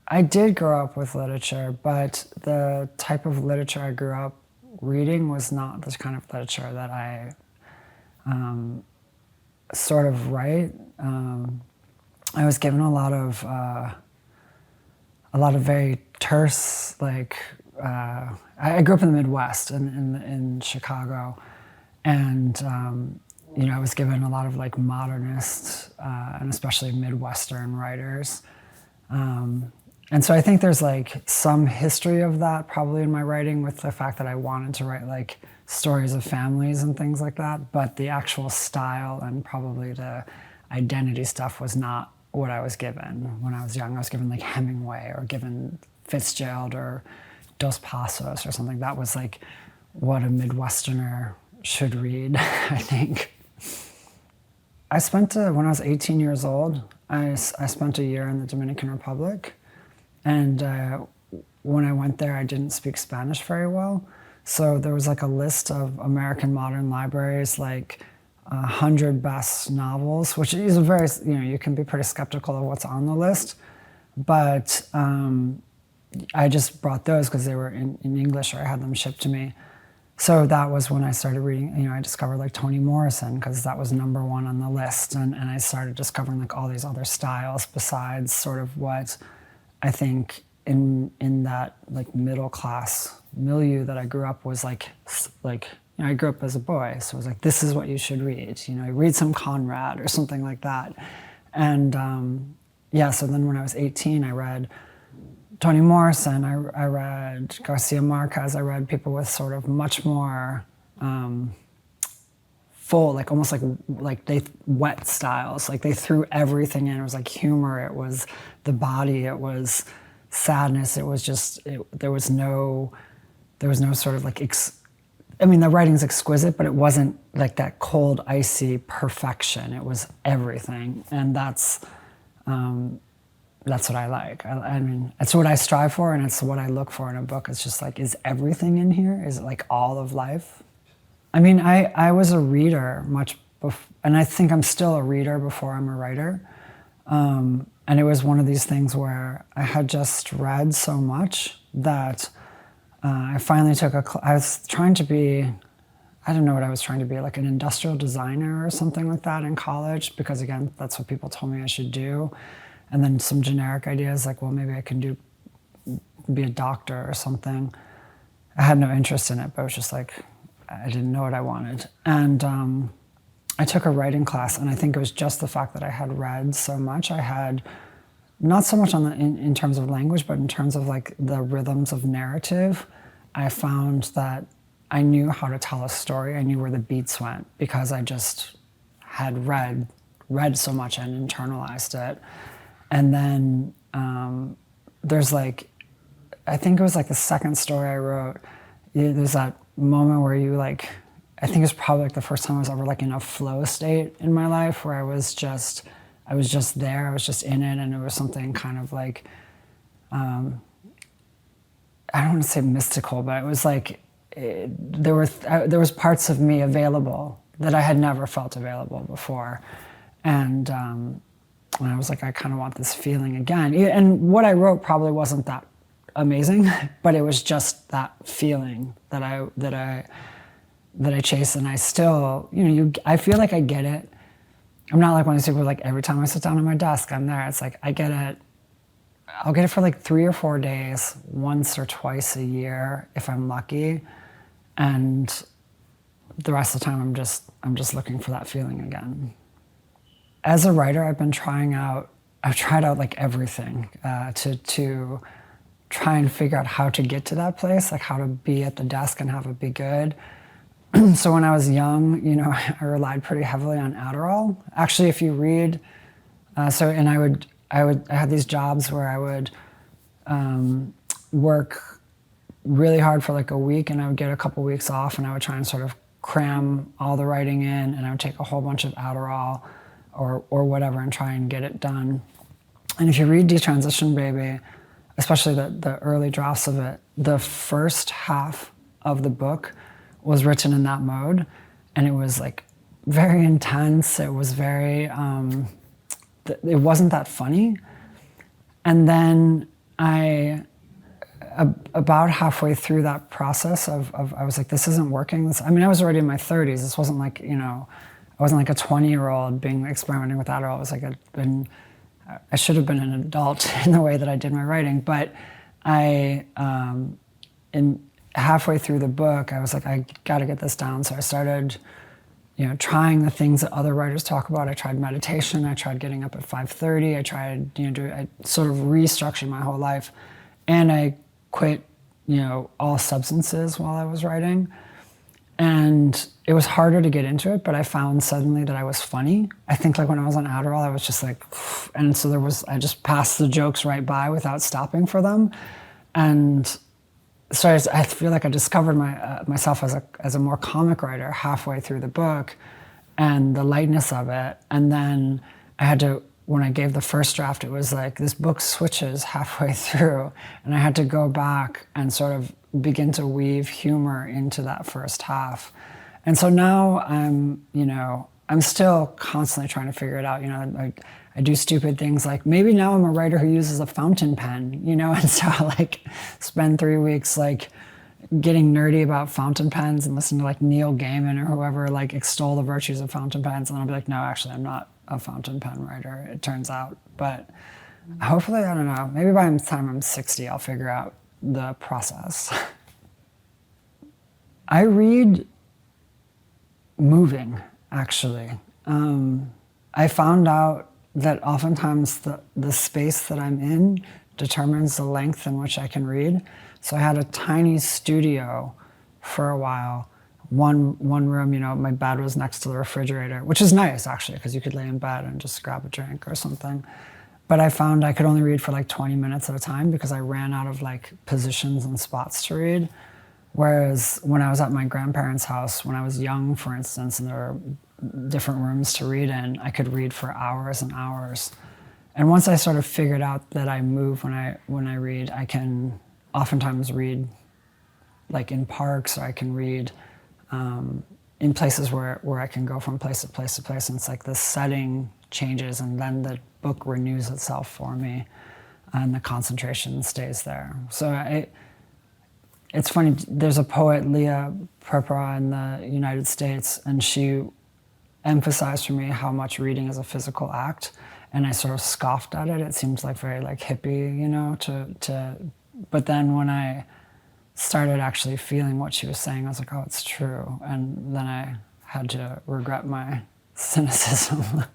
I did grow up with literature, but the type of literature I grew up reading was not the kind of literature that I sort of write. I was given a lot of very terse, like, I grew up in the Midwest in Chicago, and I was given a lot of like modernist and especially Midwestern writers. And so I think there's like some history of that probably in my writing, with the fact that I wanted to write like stories of families and things like that, but the actual style and probably the identity stuff was not what I was given. When I was young, I was given like Hemingway or given Fitzgerald or Dos Passos or something. That was like what a Midwesterner should read, I think. I spent, when I was 18 years old, I spent a year in the Dominican Republic. And when I went there, I didn't speak Spanish very well. So there was like a list of American modern libraries, like 100 best novels, which is a very, you can be pretty skeptical of what's on the list. But I just brought those because they were in English, or I had them shipped to me. So that was when I started reading, I discovered like Toni Morrison, because that was #1 on the list. And I started discovering like all these other styles besides sort of what I think in that like middle class milieu that I grew up was like I grew up as a boy, so it was like, this is what you should read. Read some Conrad or something like that. And so then when I was 18, I read Toni Morrison, I read Garcia Marquez, I read people with sort of much more full, like almost like they wet styles, like they threw everything in. It was like humor, it was the body, it was sadness, it was just, there was no sort of like, the writing's exquisite, but it wasn't like that cold, icy perfection. It was everything, and that's what I like. I mean, it's what I strive for, and it's what I look for in a book. It's just like, is everything in here? Is it like all of life? I mean, I was a reader much before, and I think I'm still a reader before I'm a writer. And it was one of these things where I had just read so much that I finally took I was trying to be, I don't know what I was trying to be, like an industrial designer or something like that in college, because again, that's what people told me I should do. And then some generic ideas like, well, maybe I can be a doctor or something. I had no interest in it, but it was just like, I didn't know what I wanted. And I took a writing class, and I think it was just the fact that I had read so much. I had, not so much in terms of language, but in terms of like the rhythms of narrative, I found that I knew how to tell a story. I knew where the beats went because I just had read so much and internalized it. And then there's like, I think it was like the second story I wrote, there's that moment where you like, I think it was probably like the first time I was ever like in a flow state in my life, where I was just there, I was just in it, and it was something kind of like, I don't want to say mystical, but it was like, there was parts of me available that I had never felt available before. And I was like, I kind of want this feeling again. And what I wrote probably wasn't that amazing, but it was just that feeling that I chase, and I still, I feel like I get it. I'm not like one of these people like every time I sit down at my desk, I'm there. It's like I get it. I'll get it for like 3 or 4 days, once or twice a year if I'm lucky, and the rest of the time I'm just looking for that feeling again. As a writer, I've tried out like everything to try and figure out how to get to that place, like how to be at the desk and have it be good. So when I was young, I relied pretty heavily on Adderall. Actually, if you read, I had these jobs where I would work really hard for like a week, and I would get a couple weeks off, and I would try and sort of cram all the writing in, and I would take a whole bunch of Adderall or whatever and try and get it done. And if you read Detransition, baby, especially the early drafts of it, the first half of the book was written in that mode, and it was like very intense. It was very, it wasn't that funny. And then About halfway through that process of I was like, this isn't working. I mean, I was already in my 30s. This wasn't like, I wasn't like a 20-year-old being experimenting with Adderall. It was like I should have been an adult in the way that I did my writing. But halfway through the book, I was like, I got to get this down. So I started, trying the things that other writers talk about. I tried meditation. I tried getting up at 5:30. I tried, I sort of restructured my whole life, and I quit, all substances while I was writing. And it was harder to get into it, but I found suddenly that I was funny. I think like when I was on Adderall, I was just like, and so I just passed the jokes right by without stopping for them. And so I feel like I discovered myself as a more comic writer halfway through the book, and the lightness of it. And then I had to, when I gave the first draft, it was like this book switches halfway through, and I had to go back and sort of begin to weave humor into that first half. And so now I'm still constantly trying to figure it out. Like I do stupid things like maybe now I'm a writer who uses a fountain pen, and so I like spend 3 weeks like getting nerdy about fountain pens and listening to like Neil Gaiman or whoever like extol the virtues of fountain pens, and I'll be like, no, actually I'm not a fountain pen writer, it turns out. But hopefully, I don't know, maybe by the time I'm 60, I'll figure out the process. I read moving, actually. I found out that oftentimes the space that I'm in determines the length in which I can read. So I had a tiny studio for a while. One room, my bed was next to the refrigerator, which is nice actually, because you could lay in bed and just grab a drink or something. But I found I could only read for like 20 minutes at a time because I ran out of like positions and spots to read. Whereas when I was at my grandparents' house, when I was young, for instance, and there were different rooms to read in, I could read for hours and hours. And once I sort of figured out that I move when I read, I can oftentimes read like in parks, or I can read in places where I can go from place to place to place, and it's like the setting changes and then the book renews itself for me and the concentration stays there. So it's funny, there's a poet, Leah Prepara, in the United States, and she emphasized for me how much reading is a physical act, and I sort of scoffed at it. It seems like very like hippie, but then when I started actually feeling what she was saying, I was like, oh, it's true. And then I had to regret my cynicism.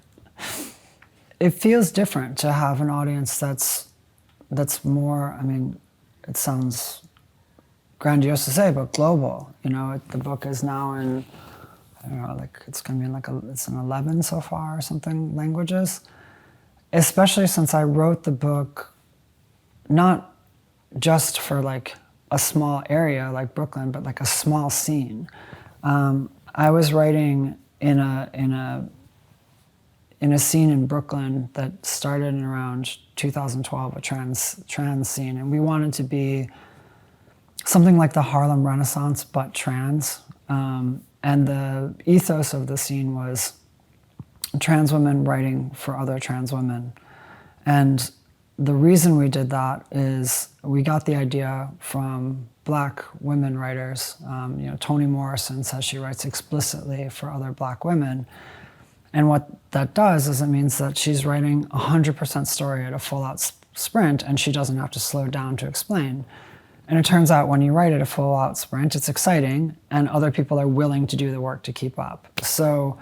It feels different to have an audience that's more, I mean, it sounds grandiose to say, but global. The book is now in, I don't know, like it's going to be it's in 11 so far or something, languages. Especially since I wrote the book not just for like a small area like Brooklyn, but like a small scene. I was writing in a scene in Brooklyn that started in around 2012, a trans scene, and we wanted to be something like the Harlem Renaissance, but trans. And the ethos of the scene was trans women writing for other trans women. And the reason we did that is we got the idea from Black women writers. Toni Morrison says she writes explicitly for other Black women. And what that does is it means that she's writing 100% story at a full-out sprint, and she doesn't have to slow down to explain. And it turns out when you write at a full-out sprint, it's exciting, and other people are willing to do the work to keep up. So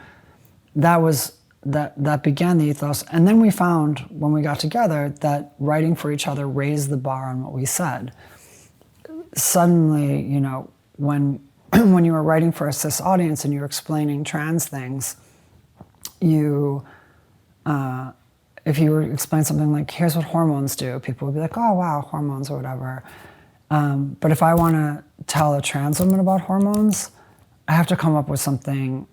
that began the ethos. And then we found, when we got together, that writing for each other raised the bar on what we said. Suddenly, when you were writing for a cis audience and you were explaining trans things, if you were explaining something like, here's what hormones do, people would be like, oh, wow, hormones or whatever. But if I want to tell a trans woman about hormones, I have to come up with something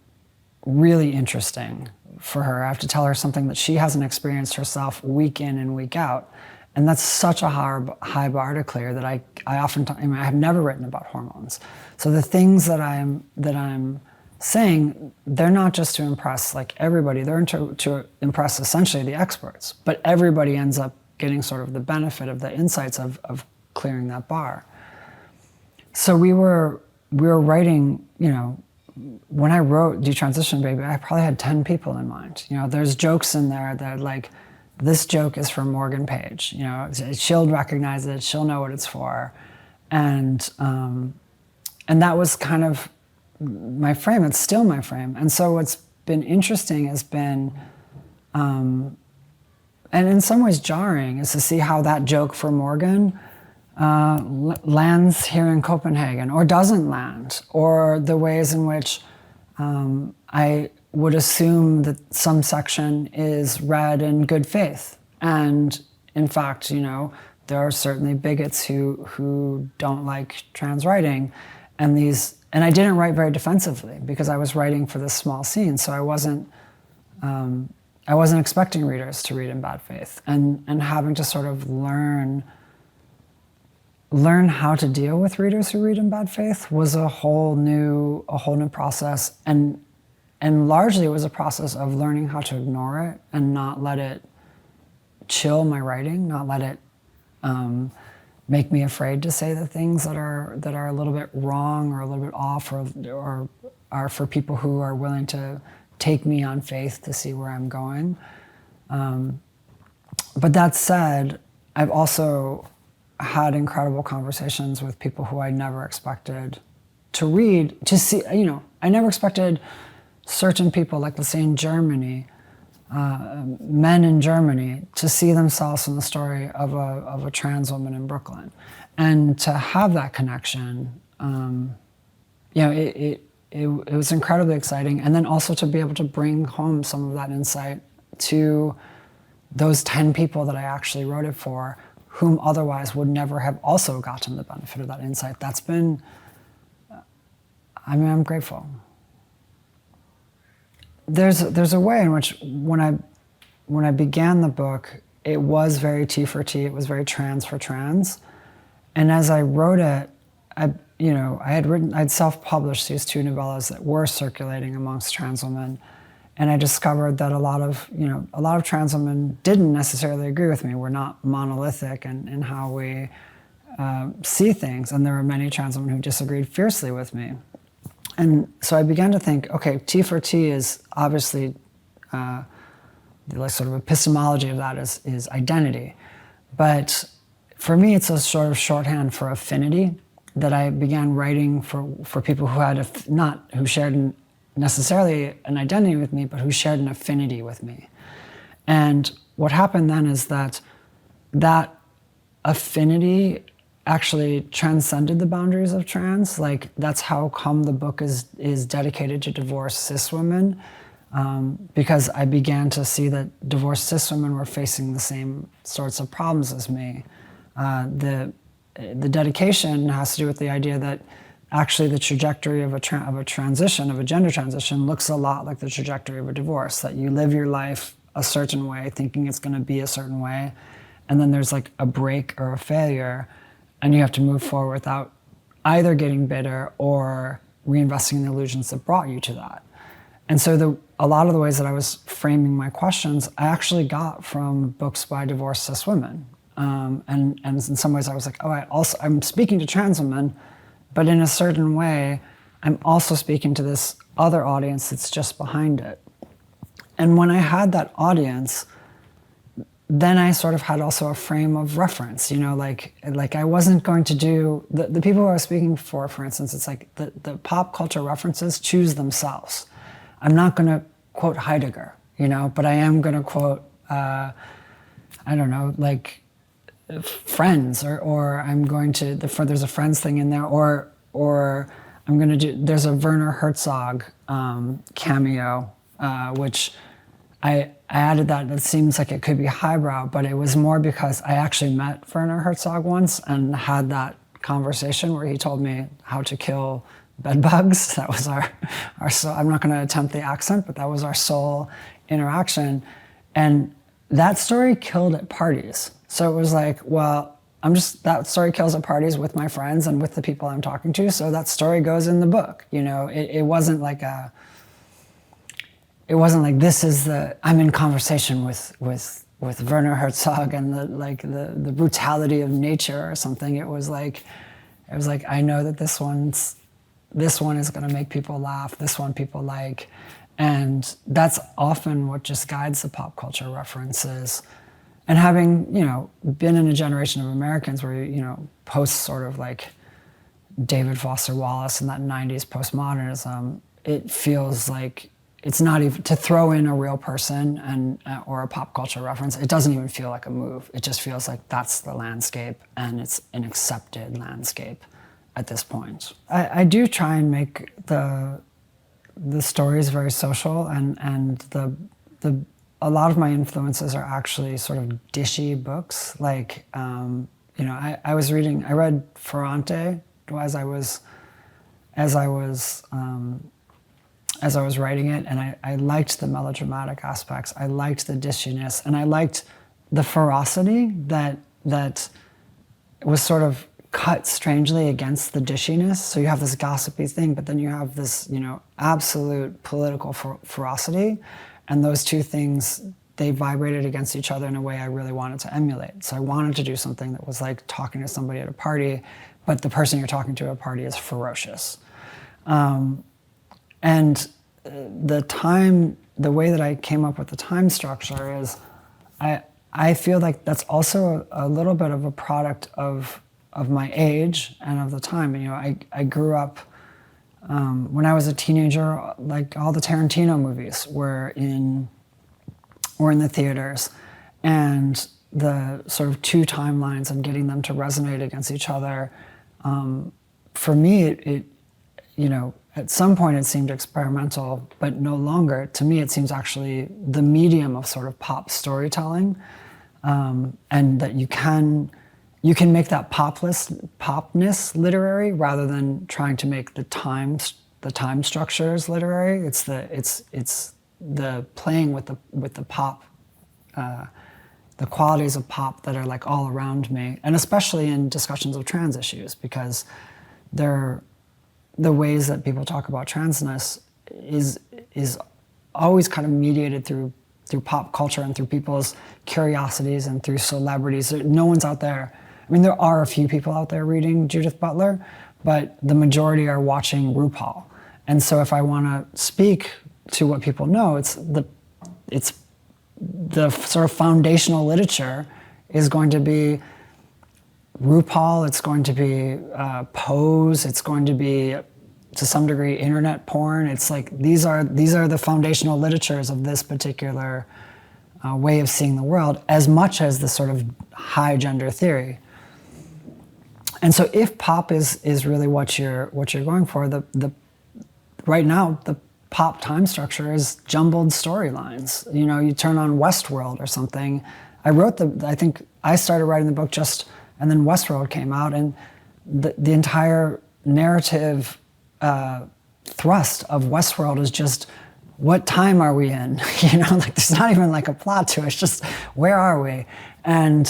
really interesting for her. I have to tell her something that she hasn't experienced herself week in and week out. And that's such a high bar to clear that I have never written about hormones. So the things that I'm saying, they're not just to impress like everybody, they're to impress essentially the experts, but everybody ends up getting sort of the benefit of the insights of clearing that bar. So we were writing, you know, when I wrote Detransition Baby, I probably had 10 people in mind. You know, there's jokes in there that like, this joke is from Morgan Page. You know, she'll recognize it, she'll know what it's for. And that was kind of my frame. It's still my frame. And so what's been interesting has been, and in some ways jarring, is to see how that joke for Morgan lands here in Copenhagen or doesn't land, or the ways in which I would assume that some section is read in good faith. And in fact, you know, there are certainly bigots who don't like trans writing, and I didn't write very defensively because I was writing for this small scene, so I wasn't expecting readers to read in bad faith, and having to sort of learn how to deal with readers who read in bad faith was a whole new process, and largely it was a process of learning how to ignore it and not let it chill my writing, not let it make me afraid to say the things that are a little bit wrong or a little bit off, or are for people who are willing to take me on faith to see where I'm going. But that said, I've also had incredible conversations with people who I never expected to see, you know, I never expected certain people, like let's say in Germany, men in Germany, to see themselves in the story of a trans woman in Brooklyn, and to have that connection. You know, it was incredibly exciting, and then also to be able to bring home some of that insight to those 10 people that I actually wrote it for, whom otherwise would never have also gotten the benefit of that insight. That's been, I mean, I'm grateful. There's a way in which when I began the book, it was very T for T, it was very trans for trans. And as I wrote it, I'd self-published these 2 novellas that were circulating amongst trans women. And I discovered that a lot of trans women didn't necessarily agree with me. We're not monolithic in how we see things. And there were many trans women who disagreed fiercely with me. And so I began to think, okay, T for T is obviously, the sort of epistemology of that is identity. But for me, it's a sort of shorthand for affinity, that I began writing for people who had who shared necessarily an identity with me, but who shared an affinity with me. And what happened then is that affinity actually transcended the boundaries of trans. Like, that's how come the book is dedicated to divorced cis women, because I began to see that divorced cis women were facing the same sorts of problems as me. The dedication has to do with the idea that actually the trajectory of a gender transition looks a lot like the trajectory of a divorce, that you live your life a certain way, thinking it's gonna be a certain way, and then there's like a break or a failure, and you have to move forward without either getting bitter or reinvesting in the illusions that brought you to that. And so a lot of the ways that I was framing my questions, I actually got from books by divorced cis women. And in some ways I was like, I'm speaking to trans women, but in a certain way, I'm also speaking to this other audience that's just behind it. And when I had that audience, then I sort of had also a frame of reference, you know, like I wasn't going to do, the people who I was speaking for instance, it's like the pop culture references choose themselves. I'm not gonna quote Heidegger, you know, but I am gonna quote, I don't know, like Friends, or I'm going to, there's a Friends thing in there, or I'm gonna do, there's a Werner Herzog cameo, which I added that. It seems like it could be highbrow, but it was more because I actually met Werner Herzog once and had that conversation where he told me how to kill bed bugs. That was our soul. I'm not going to attempt the accent, but that was our sole interaction. And that story killed at parties. So it was like, well, that story kills at parties with my friends and with the people I'm talking to. So that story goes in the book. You know, it wasn't like this is I'm in conversation with with Werner Herzog and the brutality of nature or something. It was like I know that this one is going to make people laugh. This one people like, and that's often what just guides the pop culture references. And having been in a generation of Americans where post sort of like David Foster Wallace and that '90s postmodernism, it feels like it's not even to throw in a real person and or a pop culture reference. It doesn't even feel like a move. It just feels like that's the landscape, and it's an accepted landscape at this point. I do try and make the stories very social, and a lot of my influences are actually sort of dishy books. Like I read Ferrante as I was writing it, and I liked the melodramatic aspects. I liked the dishiness, and I liked the ferocity that was sort of cut strangely against the dishiness. So you have this gossipy thing, but then you have this, absolute political ferocity, and those two things, they vibrated against each other in a way I really wanted to emulate. So I wanted to do something that was like talking to somebody at a party, but the person you're talking to at a party is ferocious. And the way that I came up with the time structure is, I feel like that's also a little bit of a product of my age and of the time. I grew up, when I was a teenager, like all the Tarantino movies were in the theaters, and the sort of two timelines and getting them to resonate against each other, for me, it at some point it seemed experimental, but no longer. To me, it seems actually the medium of sort of pop storytelling, and that you can make that popness literary rather than trying to make the time structures literary. It's the playing with the pop, the qualities of pop that are like all around me, and especially in discussions of trans issues, because the ways that people talk about transness is always kind of mediated through pop culture and through people's curiosities and through celebrities. No one's out there. I mean, there are a few people out there reading Judith Butler, but the majority are watching RuPaul. And so if I want to speak to what people know, it's the sort of foundational literature is going to be RuPaul, it's going to be Pose, it's going to be, to some degree, internet porn. It's like these are the foundational literatures of this particular way of seeing the world, as much as the sort of high gender theory. And so, if pop is really what you're going for, the right now the pop time structure is jumbled storylines. You turn on Westworld or something. I think I started writing the book and then Westworld came out, and the entire narrative thrust of Westworld is just, what time are we in? Like there's not even like a plot to it. It's just, where are we? And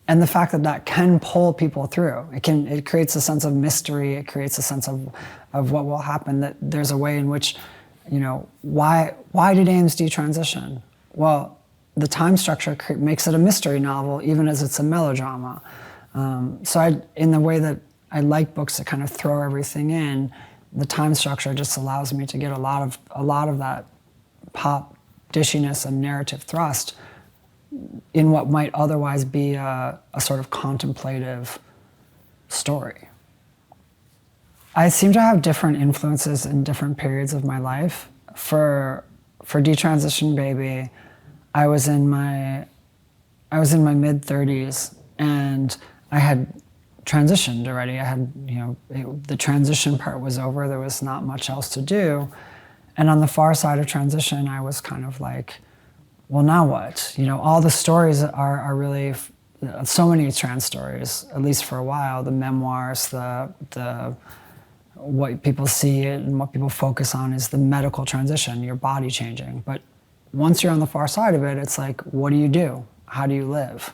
the fact that can pull people through. It creates a sense of mystery. It creates a sense of what will happen. That there's a way in which, why did Ames detransition? Well, the time structure makes it a mystery novel, even as it's a melodrama. So in the way that I like books that kind of throw everything in, the time structure just allows me to get a lot of that pop dishiness and narrative thrust in what might otherwise be a sort of contemplative story. I seem to have different influences in different periods of my life. For Detransition Baby, I was in my mid-30s, and I had transitioned already. I had, the transition part was over. There was not much else to do. And on the far side of transition, I was kind of like, well, now what? All the stories are really, so many trans stories, at least for a while, the memoirs, the what people see and what people focus on is the medical transition, your body changing. But once you're on the far side of it, it's like, what do you do? How do you live?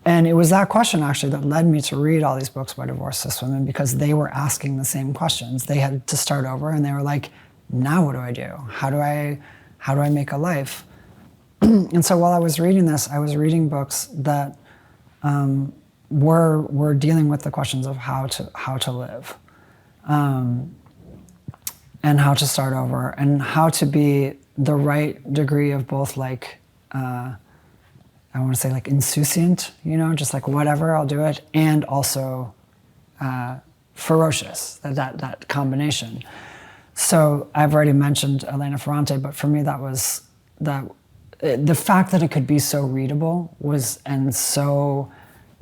And it was that question actually that led me to read all these books by divorced cis women, because they were asking the same questions. They had to start over, and they were like, now what do I do? How do I make a life? And so while I was reading this, I was reading books that were dealing with the questions of how to live, and how to start over, and how to be the right degree of both, like, I want to say, like, insouciant, just like whatever, I'll do it, and also ferocious, that combination. So I've already mentioned Elena Ferrante, but for me the fact that it could be so readable and so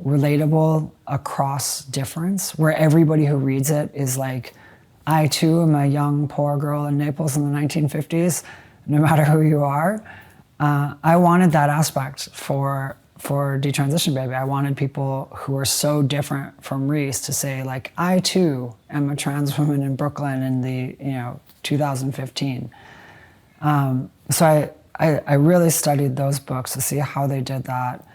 relatable across difference, where everybody who reads it is like, I too am a young poor girl in Naples in the 1950s, no matter who you are. I wanted that aspect for Detransition Baby. I wanted people who are so different from Reese to say, like, I too am a trans woman in Brooklyn in the 2015. So I really studied those books to see how they did that.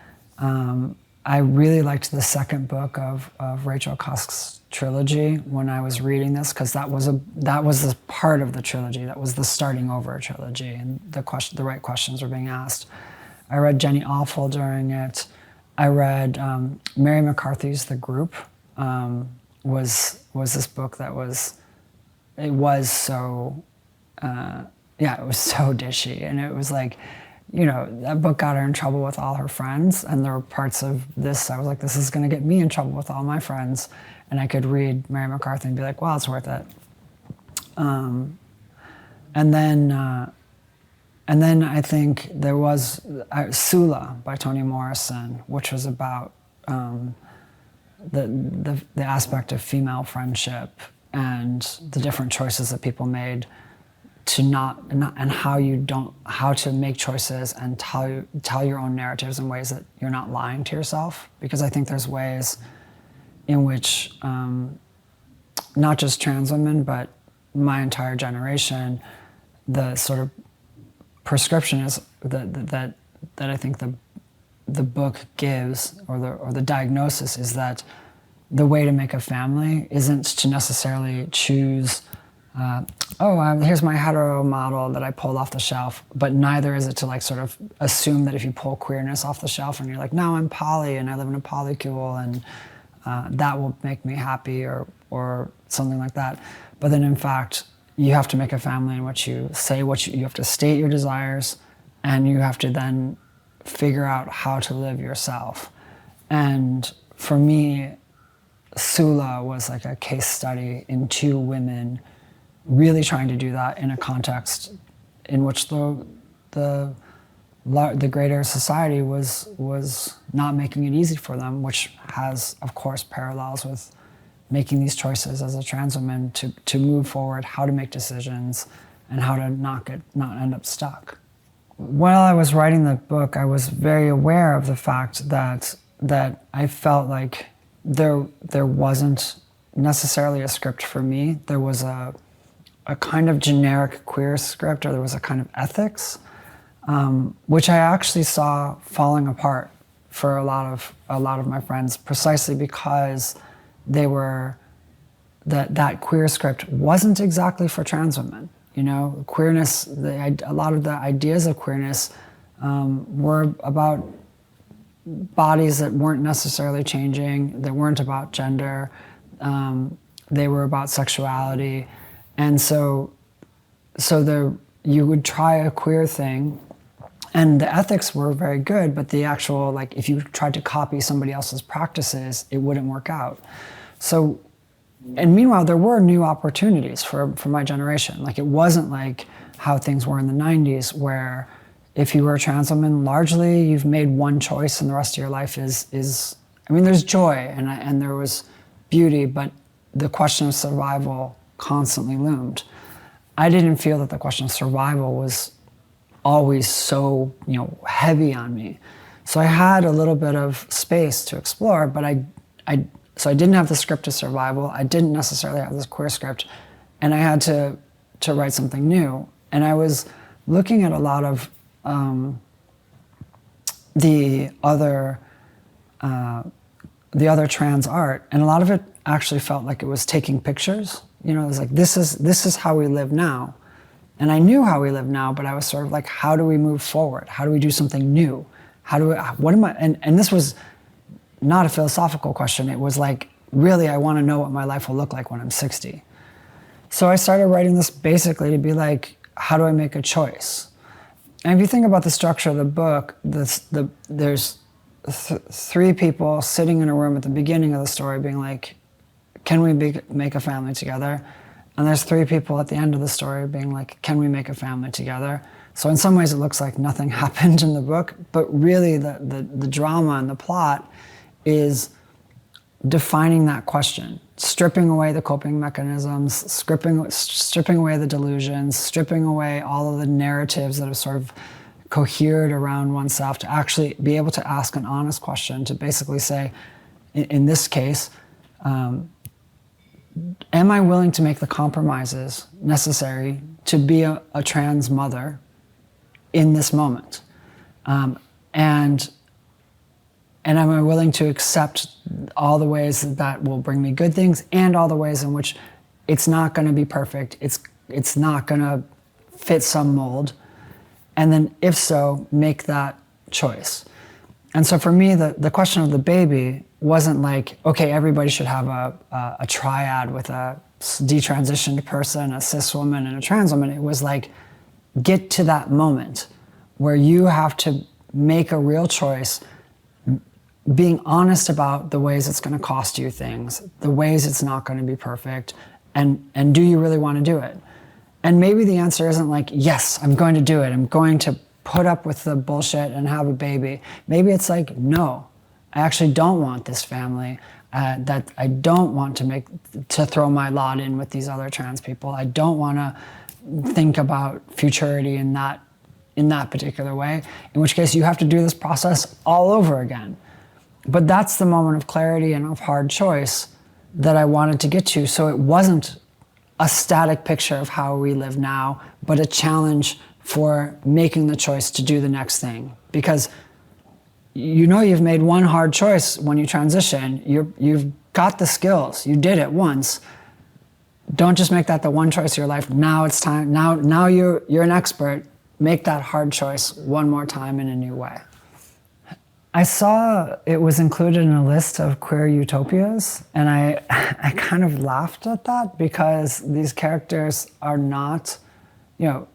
I really liked the second book of Rachel Cusk's trilogy when I was reading this, because that was the part of the trilogy that was the starting over trilogy, and the right questions were being asked. I read Jenny Awful during it. I read Mary McCarthy's The Group. Was this book that was so it was so dishy, and it was like, that book got her in trouble with all her friends, and there were parts of this I was like, this is going to get me in trouble with all my friends, and I could read Mary McCarthy and be like, well, it's worth it. And then I think there was Sula by Toni Morrison, which was about the aspect of female friendship and the different choices that people made and how to make choices and tell your own narratives in ways that you're not lying to yourself. Because I think there's ways in which not just trans women, but my entire generation, the sort of prescription is that I think the book gives, or the diagnosis is that the way to make a family isn't to necessarily choose, here's my hetero model that I pulled off the shelf, but neither is it to, like, sort of assume that if you pull queerness off the shelf and you're like, no, I'm poly and I live in a polycule and that will make me happy, or something like that. But then in fact, you have to make a family in which you say you have to state your desires, and you have to then figure out how to live yourself. And for me, Sula was like a case study in two women really trying to do that in a context in which the greater society was not making it easy for them, which has, of course, parallels with making these choices as a trans woman to move forward, how to make decisions, and how to not end up stuck. While I was writing the book, I was very aware of the fact that I felt like there wasn't necessarily a script for me. There was a kind of generic queer script, or there was a kind of ethics, which I actually saw falling apart for a lot of my friends, precisely because that queer script wasn't exactly for trans women. Queerness, a lot of the ideas of queerness were about bodies that weren't necessarily changing, that weren't about gender, they were about sexuality. And so you would try a queer thing, and the ethics were very good, but the actual, like, if you tried to copy somebody else's practices, it wouldn't work out. So, and meanwhile, there were new opportunities for my generation. Like, it wasn't like how things were in the 90s, where if you were a trans woman, largely you've made one choice and the rest of your life is there's joy and there was beauty, but the question of survival constantly loomed. I didn't feel that the question of survival was always so, heavy on me. So I had a little bit of space to explore, but so I didn't have the script of survival. I didn't necessarily have this queer script, and I had to write something new. And I was looking at a lot of the other trans art, and a lot of it actually felt like it was taking pictures. It was like, this is how we live now, And I knew how we live now, but I was sort of like, how do we move forward? How do we do something new? What am I, and this was not a philosophical question. It was like, really, I want to know what my life will look like when I'm 60. So I started writing this basically to be like, how do I make a choice? And if you think about the structure of the book, there's three people sitting in a room at the beginning of the story being like, can we make a family together? And there's three people at the end of the story being like, can we make a family together? So in some ways it looks like nothing happened in the book, but really the drama and the plot is defining that question, stripping away the coping mechanisms, stripping away the delusions, stripping away all of the narratives that have sort of cohered around oneself, to actually be able to ask an honest question, to basically say, in this case, am I willing to make the compromises necessary to be a trans mother in this moment? And am I willing to accept all the ways that will bring me good things, and all the ways in which it's not going to be perfect, it's not going to fit some mold, and then if so, make that choice. And so for me, the question of the baby wasn't like, okay, everybody should have a triad with a detransitioned person, a cis woman, and a trans woman. It was like, get to that moment where you have to make a real choice, being honest about the ways it's going to cost you things, the ways it's not going to be perfect, and do you really want to do it? And maybe the answer isn't like, yes, I'm going to do it. I'm going to put up with the bullshit and have a baby. Maybe it's like, no, I actually don't want this family, that I don't want to throw my lot in with these other trans people. I don't want to think about futurity in that particular way, in which case you have to do this process all over again. But that's the moment of clarity and of hard choice that I wanted to get to. So it wasn't a static picture of how we live now, but a challenge for making the choice to do the next thing. Because you know you've made one hard choice when you transition. You've got the skills. You did it once. Don't just make that the one choice of your life. Now it's time. Now you're an expert. Make that hard choice one more time in a new way. I saw it was included in a list of queer utopias, and I kind of laughed at that, because these characters are not, in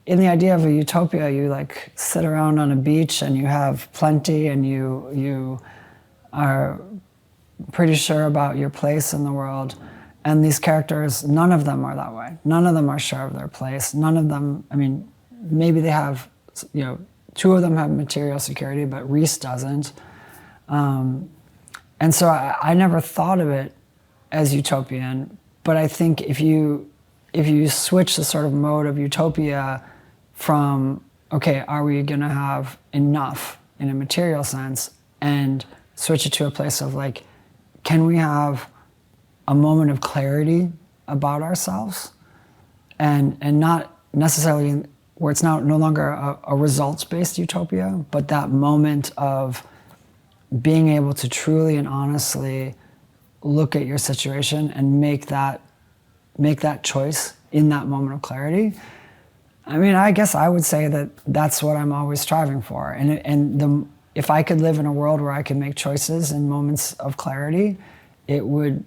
the idea of a utopia, you like sit around on a beach and you have plenty, and you are pretty sure about your place in the world. And these characters, none of them are that way. None of them are sure of their place. None of them, maybe they have, two of them have material security, but Reese doesn't. And so I never thought of it as utopian, but I think if you switch the sort of mode of utopia from, okay, are we gonna have enough in a material sense, and switch it to a place of like, can we have a moment of clarity about ourselves, and not necessarily where it's no longer a results-based utopia, but that moment of being able to truly and honestly look at your situation and make that choice in that moment of clarity. I guess I would say that that's what I'm always striving for. If I could live in a world where I could make choices in moments of clarity, it would,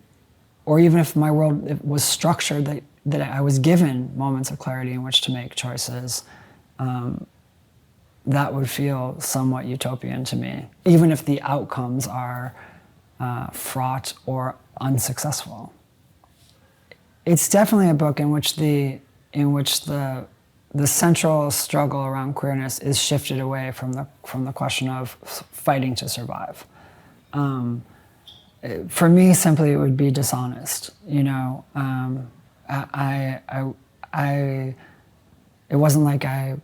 or even if my world was structured that I was given moments of clarity in which to make choices, that would feel somewhat utopian to me, even if the outcomes are fraught or unsuccessful. It's definitely a book in which the central struggle around queerness is shifted away from the question of fighting to survive. For me, simply, it would be dishonest. It wasn't like I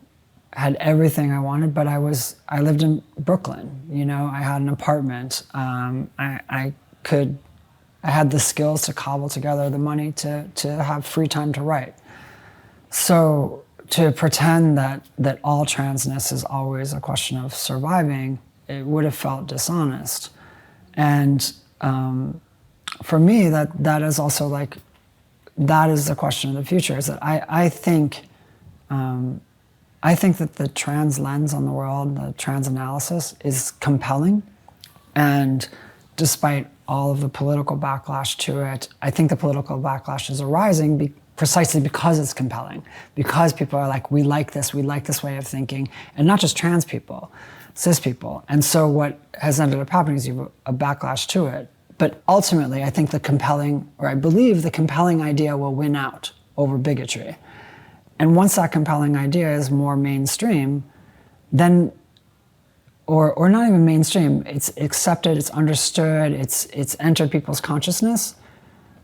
had everything I wanted, but I lived in Brooklyn. I had an apartment. I had the skills to cobble together the money to have free time to write. So to pretend that all transness is always a question of surviving, it would have felt dishonest. And for me, that is also like, that is the question of the future, is that I think I think that the trans lens on the world, the trans analysis, is compelling. And despite all of the political backlash to it, I think the political backlash is arising precisely because it's compelling. Because people are like, we like this way of thinking. And not just trans people, cis people. And so what has ended up happening is you have a backlash to it. But ultimately, I think I believe the compelling idea will win out over bigotry. And once that compelling idea is more mainstream, then, or not even mainstream, it's accepted, it's understood, it's entered people's consciousness,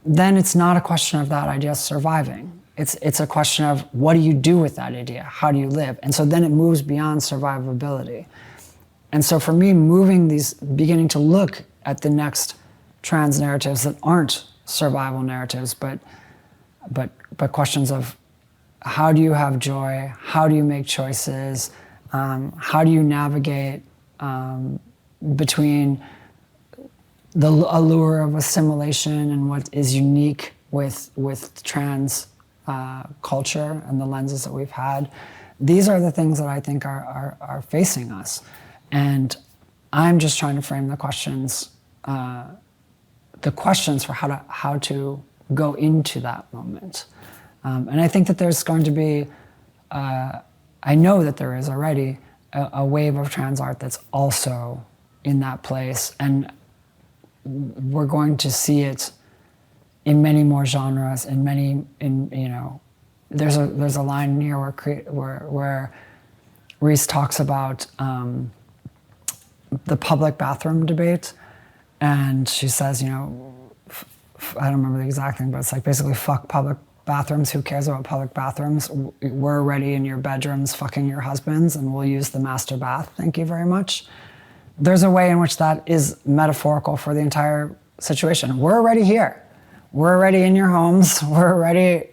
then it's not a question of that idea surviving. It's a question of what do you do with that idea? How do you live? And so then it moves beyond survivability. And so for me, beginning to look at the next trans narratives that aren't survival narratives, but questions of how do you have joy? How do you make choices? How do you navigate between the allure of assimilation and what is unique with trans culture and the lenses that we've had? These are the things that I think are facing us. And I'm just trying to frame the questions for how to go into that moment. And I think that there's going to be, I know that there is already a wave of trans art that's also in that place, and we're going to see it in many more genres, there's a line here where Reese talks about the public bathroom debate, and she says, I don't remember the exact thing, but it's like basically fuck public bathrooms, who cares about public bathrooms? We're already in your bedrooms fucking your husbands, and we'll use the master bath, thank you very much. There's a way in which that is metaphorical for the entire situation. We're already here. We're already in your homes. We're already,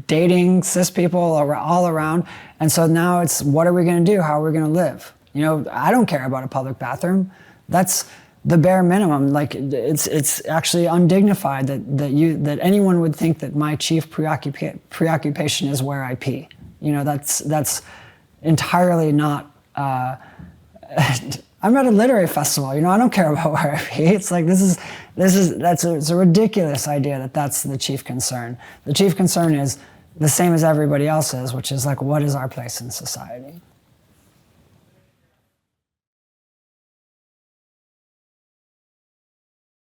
dating cis people all around. And so now it's, what are we gonna do? How are we gonna live? I don't care about a public bathroom. That's the bare minimum. Like, it's actually undignified that anyone would think that my chief preoccupation is where I pee. That's entirely not. I'm at a literary festival. I don't care about where I pee. It's like it's a ridiculous idea that that's the chief concern. The chief concern is the same as everybody else's, which is like, what is our place in society?